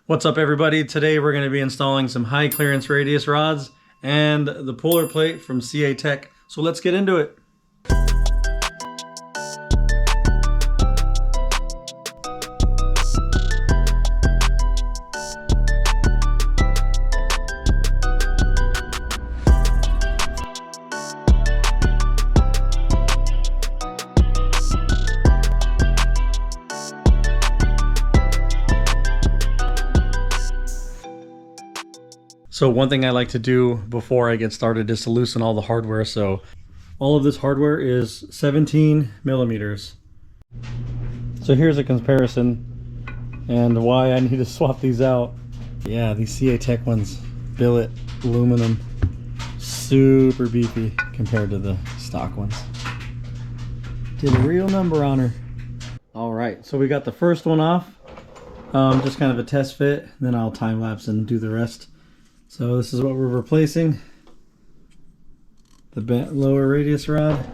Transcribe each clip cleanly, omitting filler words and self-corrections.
What's up, everybody? Today we're going to be installing some high clearance radius rods and the puller plate from CA Tech. So let's get into it. So one thing I like to do before I get started is to loosen all the hardware. So all of this hardware is 17 millimeters. So here's a comparison and why I need to swap these out. Yeah, these CA Tech ones, billet aluminum, super beefy compared to the stock ones. Did a real number on her. All right, so we got the first one off. Just kind of a test fit, then I'll time lapse and do the rest. So this is what we're replacing, the bent lower radius rod.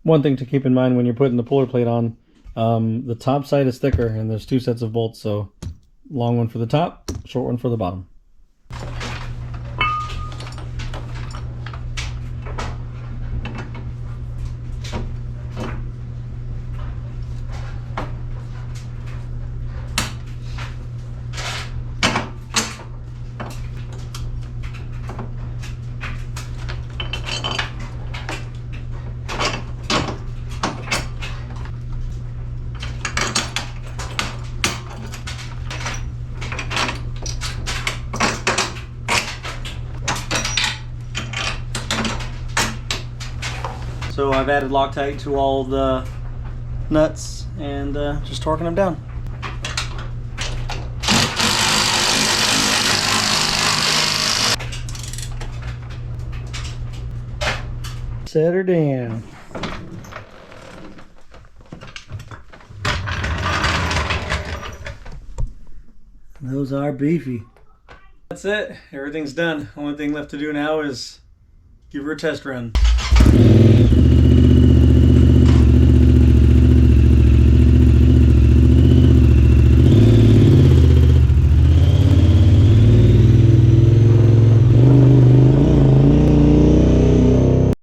One thing to keep in mind when you're putting the puller plate on, the top side is thicker and there's two sets of bolts, so long one for the top, short one for the bottom. So I've added Loctite to all the nuts and just torquing them down. Set her down. Those are beefy. That's it. Everything's done. Only thing left to do now is give her a test run.